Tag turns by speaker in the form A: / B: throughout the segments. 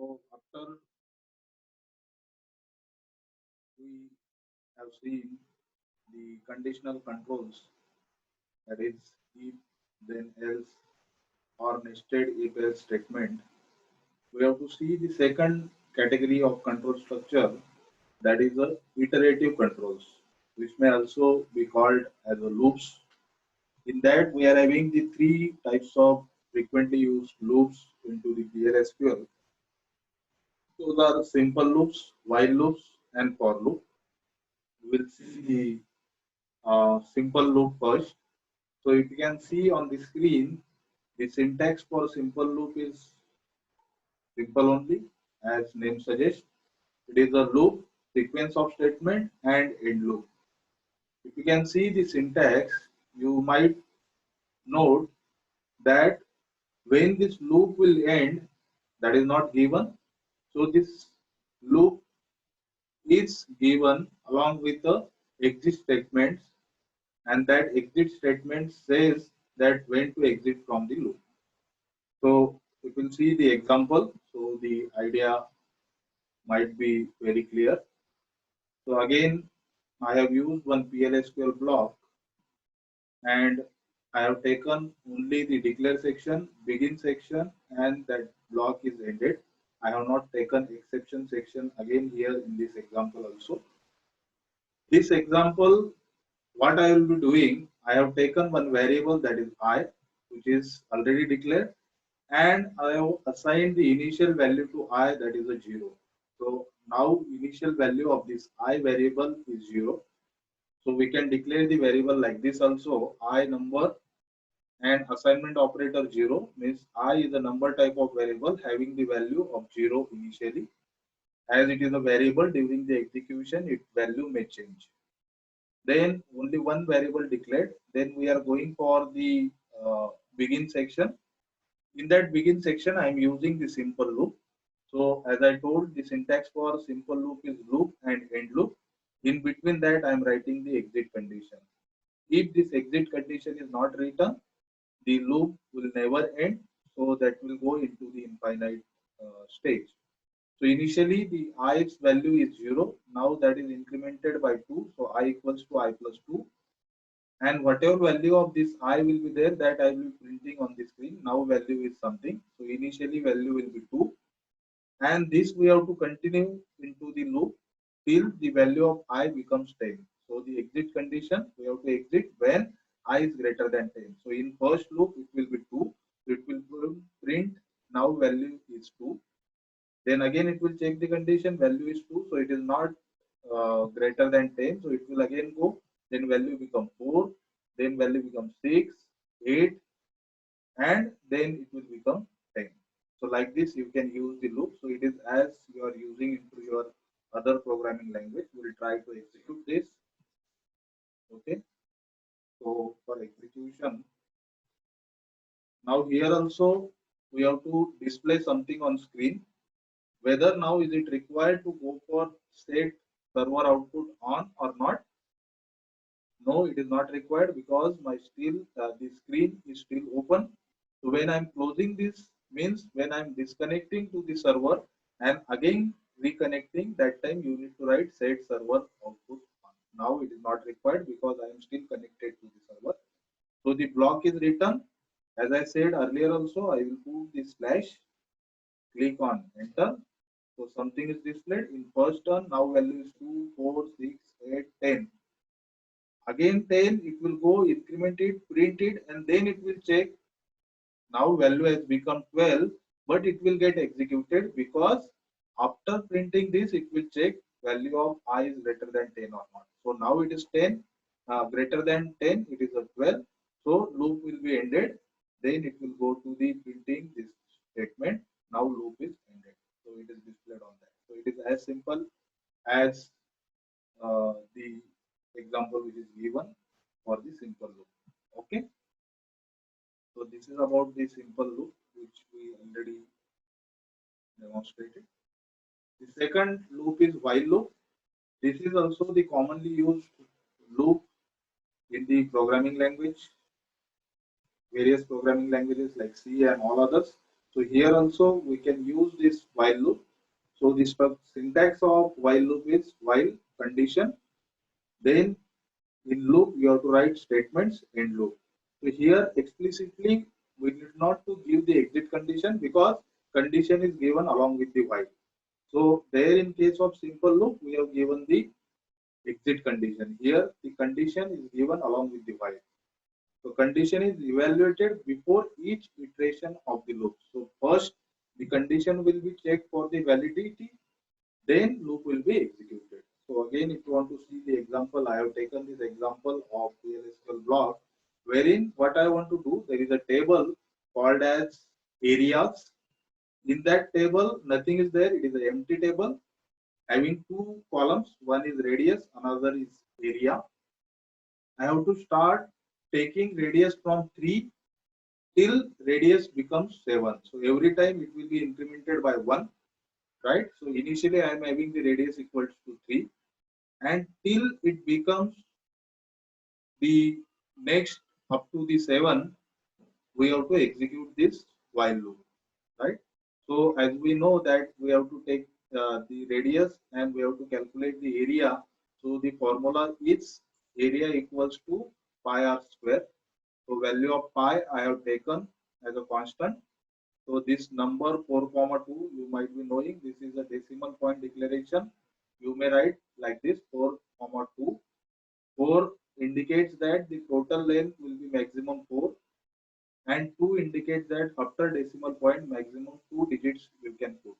A: So after we have seen the conditional controls, that is if, then else, or nested if else statement, we have to see the second category of control structure, that is the iterative controls, which may also be called as a loops. In that, we are having the three types of frequently used loops into the PLSQL. Those are simple loops, while loops, and for loop. We will see the simple loop first. So if you can see on the screen, the syntax for simple loop is simple only, as name suggests. It is a loop, sequence of statement, and end loop. If you can see the syntax, you might note that when this loop will end, that is not given. So this loop is given along with the exit statements, and that exit statement says that when to exit from the loop. So you will see the example, so the idea might be very clear. So again, I have used one PLSQL block, and I have taken only the declare section, begin section, and that block is ended. I have not taken exception section again here in this example also. This example, what I will be doing, I have taken one variable, that is I, which is already declared, and I have assigned the initial value to I, that is a 0. So now initial value of this I variable is 0. So we can declare the variable like this also, I number, and assignment operator 0 means I is a number type of variable having the value of 0 initially. As it is a variable, during the execution its value may change. Then only one variable declared. Then we are going for the begin section. In that begin section, I am using the simple loop. So as I told, the syntax for simple loop is loop and end loop. In between that, I am writing the exit condition. If this exit condition is not written, the loop will never end. So that will go into the infinite stage. So initially the i's value is 0. Now that is incremented by 2. So I equals to I plus 2. And whatever value of this I will be there, that I will be printing on the screen. Now value is something. So initially value will be 2. And this we have to continue into the loop till the value of I becomes 10. So the exit condition, we have to exit when I is greater than 10. So in first loop it will be 2. So it will print now value is 2. Then again it will check the condition, value is 2, so it is not greater than 10, so it will again go, then value become 4, then value becomes 6, 8, and then it will become 10. So like this you can use the loop. So it is as you are using into your other programming language. We will try to execute this. Okay, so for execution, now here also we have to display something on screen. Whether now is it required to go for set server output on or not? No, it is not required, because my still the screen is still open. So when I'm closing this means when I'm disconnecting to the server and again reconnecting, that time you need to write set server output on. Now it is not required because I am still connected to the server. So the block is written. As I said earlier also, I will put the slash, click on enter. So something is displayed in first turn. Now value is 2, 4, 6, 8, 10. Again 10, it will go increment it, print it, and then it will check. Now value has become 12, but it will get executed because after printing this, it will check value of I is greater than 10 or not. So now it is 10, greater than 10, it is a 12. So loop will be ended. Then it will go to the printing this statement. Now loop is ended. So it is displayed on that. So it is as simple as the example which is given for the simple loop. Okay. So this is about the simple loop which we already demonstrated. The second loop is while loop. This is also the commonly used loop in the programming language, various programming languages like C and all others. So here also we can use this while loop. So the syntax of while loop is while condition, then in loop you have to write statements in loop. So here explicitly we need not to give the exit condition because condition is given along with the while. So there in case of simple loop we have given the exit condition. Here the condition is given along with the while. So condition is evaluated before each iteration of the loop. So first the condition will be checked for the validity, then loop will be executed. So again, if you want to see the example, I have taken this example of PLSQL block, wherein what I want to do, there is a table called as areas. In that table, nothing is there. It is an empty table having two columns. One is radius, another is area. I have to start taking radius from 3 till radius becomes 7. So every time it will be incremented by 1, right? So initially I am having the radius equals to 3, and till it becomes the next up to the 7, we have to execute this while loop, right? So as we know that we have to take the radius and we have to calculate the area. So the formula is area equals to pi r square. So value of pi I have taken as a constant. So this number 4 comma 2, you might be knowing this is a decimal point declaration. You may write like this 4 comma 2. 4 indicates that the total length will be maximum 4, and 2 indicates that after decimal point maximum 2 digits you can put.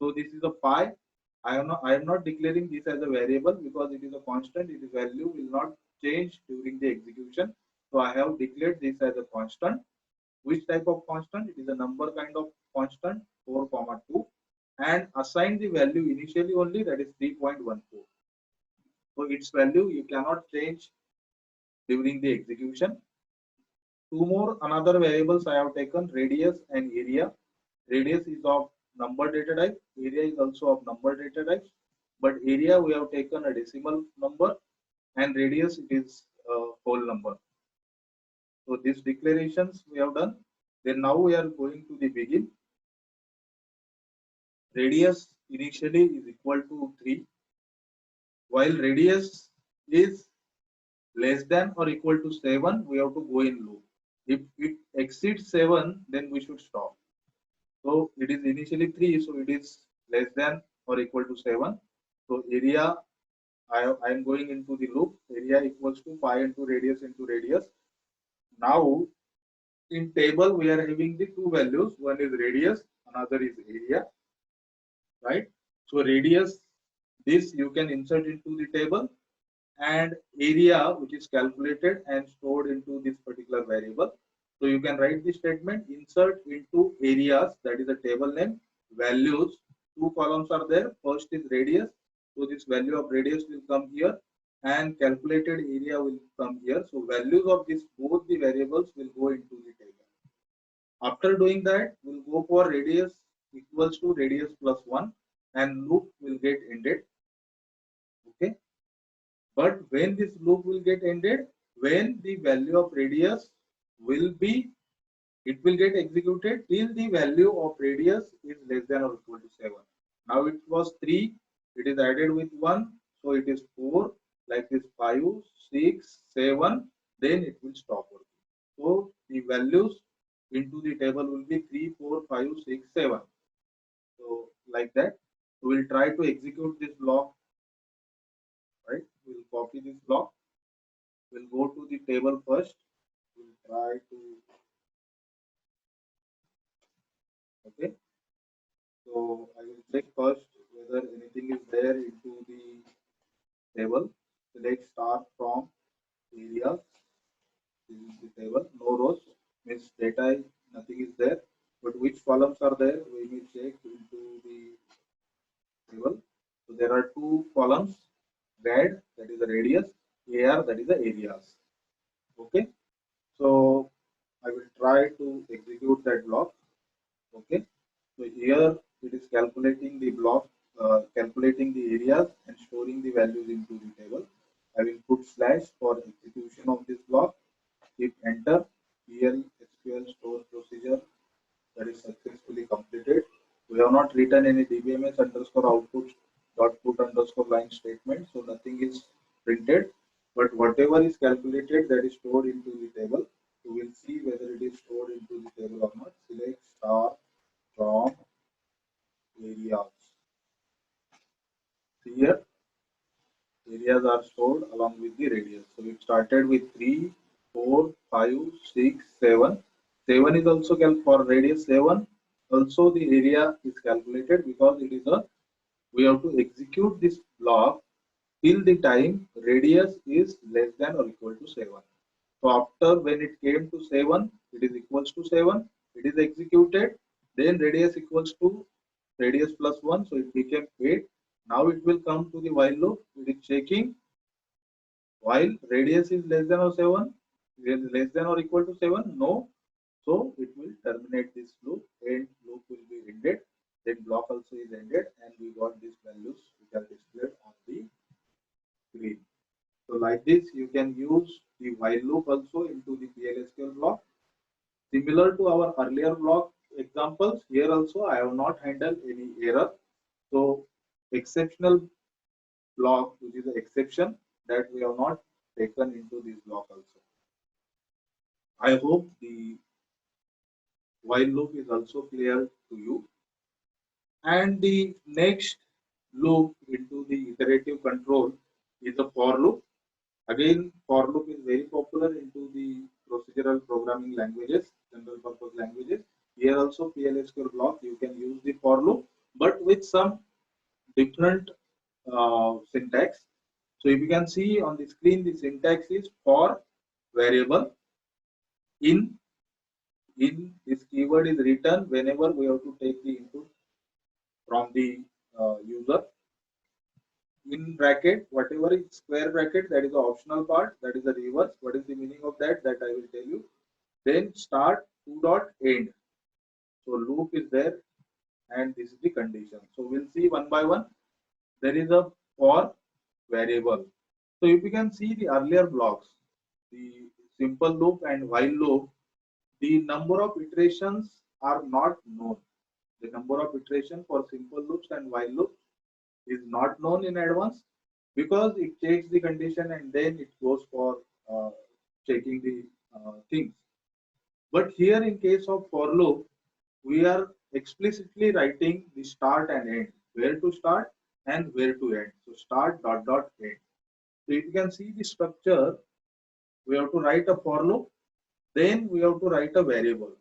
A: So this is a pi. I am not declaring this as a variable because it is a constant. Its value will not change during the execution. So I have declared this as a constant. Which type of constant? It is a number kind of constant 4 comma 2, and assign the value initially only, that is 3.14. So its value you cannot change during the execution. Two more another variables I have taken, radius and area. Radius is of number data type, area is also of number data type, but area we have taken a decimal number, and radius it is a whole number. So these declarations we have done. Then now we are going to the begin. Radius initially is equal to 3, while radius is less than or equal to 7, we have to go in loop. If it exceeds 7, then we should stop. So it is initially 3, so it is less than or equal to 7. So area, I am going into the loop. Area equals to pi into radius. Now in table we are having the two values. One is radius, another is area, right? So radius, this you can insert into the table, and area which is calculated and stored into this particular variable. So you can write the statement insert into areas, that is a table name, values. Two columns are there. First is radius. So this value of radius will come here, and calculated area will come here. So values of this both the variables will go into the table. After doing that, we'll go for radius equals to radius plus 1, and loop will get ended. Okay. But when this loop will get ended, when the value of radius will be, it will get executed till the value of radius is less than or equal to 7. Now it was 3, it is added with 1, so it is 4, like this 5, 6, 7, then it will stop working. So the values into the table will be 3, 4, 5, 6, 7. So like that, we will try to execute this block, right? We will copy this block. We'll go to the table first. We'll try to, okay. So I will check first whether anything is there into the table. Select start from area. This is the table. No rows, means data, nothing is there. But which columns are there? We will check into the table. So there are two columns. Rad, that is the radius. AR, that is the areas. Okay. So I will try to execute that block. Okay. So here it is calculating the block, calculating the areas and storing the values into the table. I will put slash for execution of this block. Hit enter. PL SQL store procedure that is successfully completed. We have not written any dbms underscore output dot put underscore line statement, so nothing is printed. But whatever is calculated, that is stored into the table. So we'll see whether it is stored into the table or not. Select star from areas. Here, areas are stored along with the radius. So it started with 3, 4, 5, 6, 7. 7 is also for radius 7. Also the area is calculated because it is a, we have to execute this block till the time radius is less than or equal to 7. So after when it came to 7, it is equals to 7, it is executed, then radius equals to radius plus 1, so it became 8. Now it will come to the while loop, it is checking while radius is less than or 7, less than or equal to 7, no. So it will terminate this loop, and loop will be ended, then block also is ended, and we got these values which are displayed on the screen. So like this, you can use the while loop also into the PLSQL block. Similar to our earlier block examples, here also I have not handled any error. So exceptional block, which is the exception, that we have not taken into this block also. I hope the while loop is also clear to you. And the next loop into the iterative control is a for loop. Again, for loop is very popular into the procedural programming languages, general purpose languages. Here also PLSQL block, you can use the for loop, but with some different syntax. So if you can see on the screen, the syntax is for variable. In this keyword is written whenever we have to take the input from the user. In bracket, whatever is square bracket, that is the optional part, that is the reverse. What is the meaning of that? That I will tell you. Then start to dot end. So loop is there, and this is the condition. So we'll see one by one. There is a for variable. So if you can see the earlier blocks, the simple loop and while loop, the number of iterations are not known. The number of iterations for simple loops and while loops is not known in advance, because it checks the condition and then it goes for checking the things. But here in case of for loop, we are explicitly writing the start and end, where to start and where to end. So start dot dot end. So if you can see the structure, we have to write a for loop, then we have to write a variable.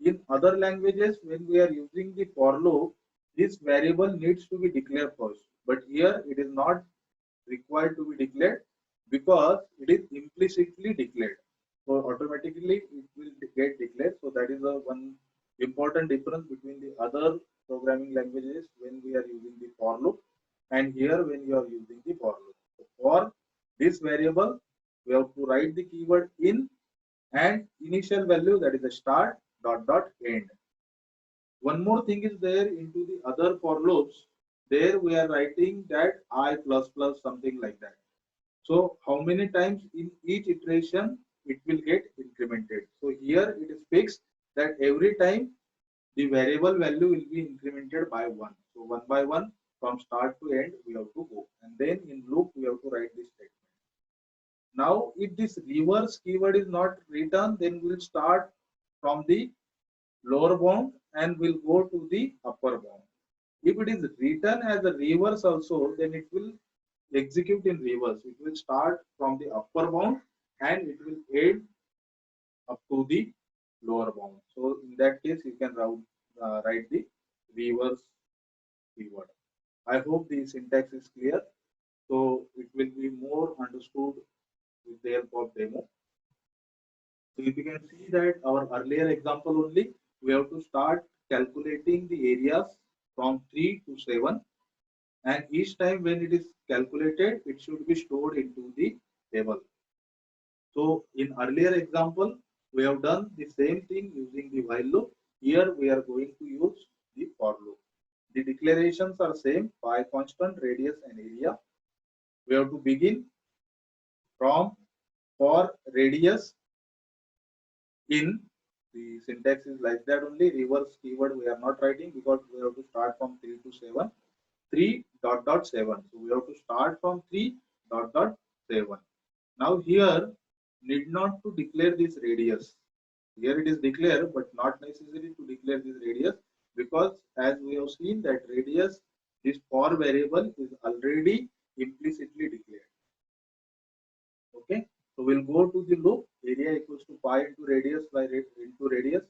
A: In other languages, when we are using the for loop, this variable needs to be declared first. But here it is not required to be declared because it is implicitly declared. So automatically it will get declared. So that is a one important difference between the other programming languages when we are using the for loop and here when you are using the for loop. So for this variable, we have to write the keyword in and initial value, that is the start dot dot end. One more thing is there into the other for loops. There we are writing that I plus plus something like that. So how many times in each iteration it will get incremented. So here it is fixed that every time the variable value will be incremented by 1. So 1 by 1 from start to end we have to go, and then in loop we have to write this statement. Now if this reverse keyword is not written, then we'll start from the lower bound and we'll go to the upper bound. If it is written as a reverse also, then it will execute in reverse. It will start from the upper bound and it will end up to the lower bound. So in that case, you can write the reverse keyword. I hope the syntax is clear. So it will be more understood with the help of demo. So if you can see that our earlier example only, we have to start calculating the areas from 3 to 7, and each time when it is calculated, it should be stored into the table. So in earlier example, we have done the same thing using the while loop. Here we are going to use the for loop. The declarations are same, by constant, radius and area. We have to begin from for radius in The syntax is like that only. Reverse keyword we are not writing because we have to start from 3 to 7. 3 dot dot 7. So we have to start from 3 dot dot 7. Now here need not to declare this radius. Here it is declared, but not necessary to declare this radius because as we have seen that radius, this for variable is already implicitly declared. Okay, so we'll go to the loop. Area equals to pi into radius by into radius.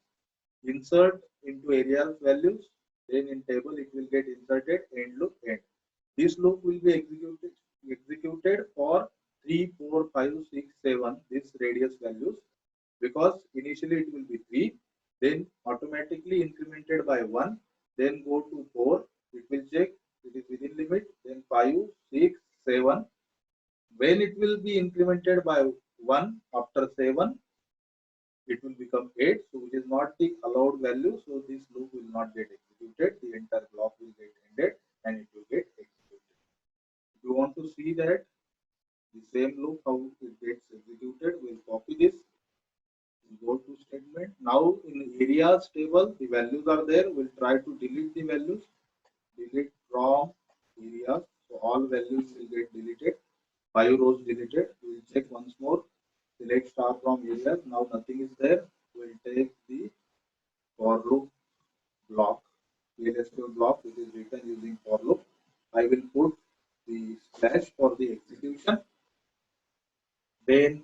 A: Insert into area values. Then in table it will get inserted end loop end. This loop will be executed for 3, 4, 5, 6, 7 this radius values because initially it will be 3, then automatically incremented by 1, then go to 4, it will check it is within limit, then 5, 6, 7. When it will be incremented by 1 after 7, it will become 8, so it is not the allowed value, so this loop will not get executed, the entire block will get ended and it will get executed. If you want to see that the same loop how it gets executed, we'll copy this, we'll go to statement. Now in areas table the values are there, we'll try to delete the values, delete from areas, so all values will get deleted, 5 rows deleted. We'll check once more, select star from areas, now nothing is there. We'll take the for loop block, PLSQL block which is written using for loop. I will put the slash for the execution, then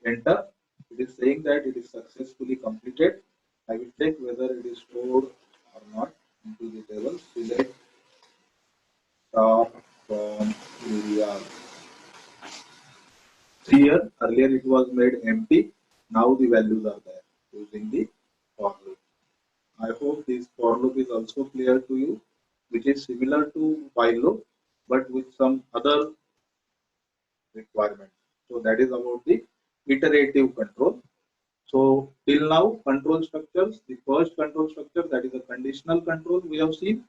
A: enter. It is saying that it is successfully completed. I will check whether it is stored or not into the table. Select star from areas. Here earlier it was made empty. Now the values are there using the for loop. I hope this for loop is also clear to you, which is similar to while loop but with some other requirements. So that is about the iterative control. So till now control structures, the first control structure, that is a conditional control we have seen.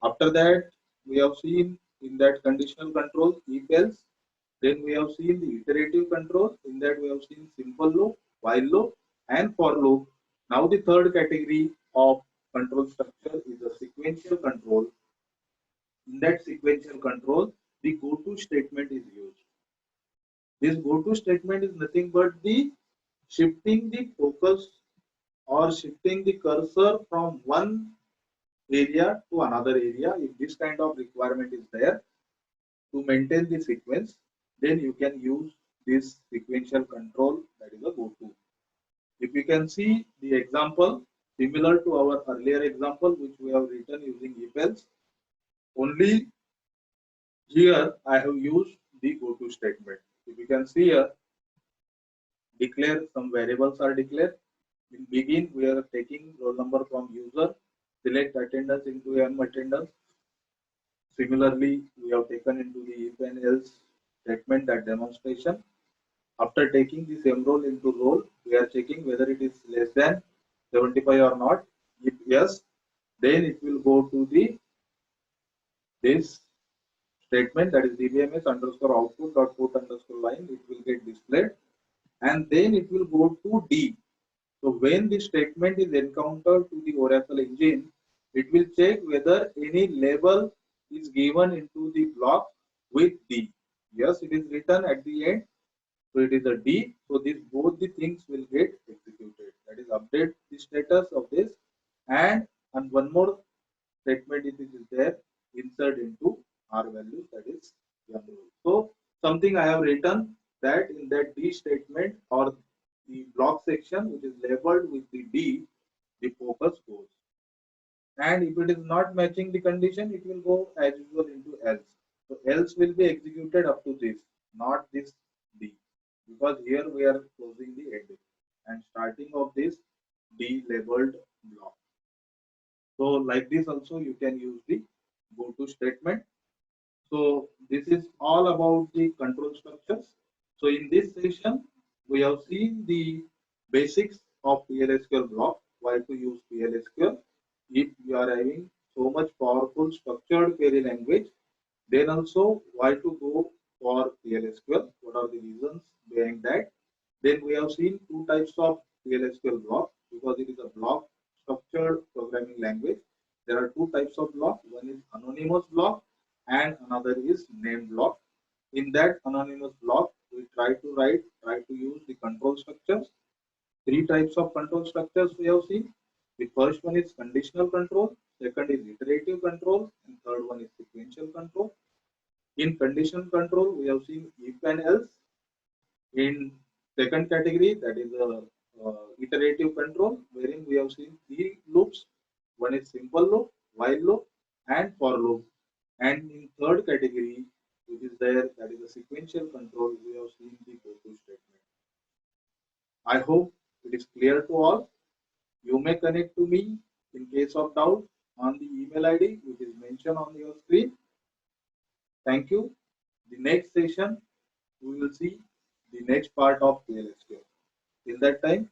A: After that we have seen in that conditional control if else. Then we have seen the iterative control, in that we have seen simple loop, while loop and for loop. Now the third category of control structure is a sequential control. In that sequential control the goto statement is used. This goto statement is nothing but the shifting the focus or shifting the cursor from one area to another area. If this kind of requirement is there to maintain the sequence, then you can use this sequential control, that is a goto. If you can see the example similar to our earlier example which we have written using if else, only here I have used the goto statement. If you can see here, declare some variables are declared. In begin we are taking roll number from user, select attendance into m attendance. Similarly we have taken into the if and else statement, that demonstration. After taking the same role into role, we are checking whether it is less than 75 or not. If yes, then it will go to the this statement, that is dbms underscore output dot put underscore line. It will get displayed and then it will go to D. So when the statement is encountered to the Oracle engine, it will check whether any label is given into the block with D. Yes, it is written at the end. So it is a D. So this both the things will get executed. That is update the status of this, and one more statement it is there, insert into R values, that is young rule. So something I have written that in that D statement or the block section which is labeled with the D, the focus goes. And if it is not matching the condition, it will go as usual into else. So else will be executed up to this, not this D, because here we are closing the end and starting of this D labeled block. So like this also you can use the go to statement. So this is all about the control structures. So in this session, we have seen the basics of PLSQL block, why to use PLSQL. If you are having so much powerful structured query language, then also why to go for PLSQL, what are the reasons behind that. Then we have seen two types of PLSQL block because it is a block structured programming language. There are two types of block. One is anonymous block and another is named block. In that anonymous block, we try to use the control structures. Three types of control structures we have seen. The first one is conditional control, second is iterative control, and third one is sequential control. In conditional control, we have seen if and else. In second category, that is a iterative control, wherein we have seen three loops. One is simple loop, while loop, and for loop. And in third category, which is there, that is a sequential control, we have seen the go-to statement. I hope it is clear to all. You may connect to me in case of doubt on the email ID which is mentioned on your screen. Thank you. The next session, we will see the next part of PLSQL. Till that time,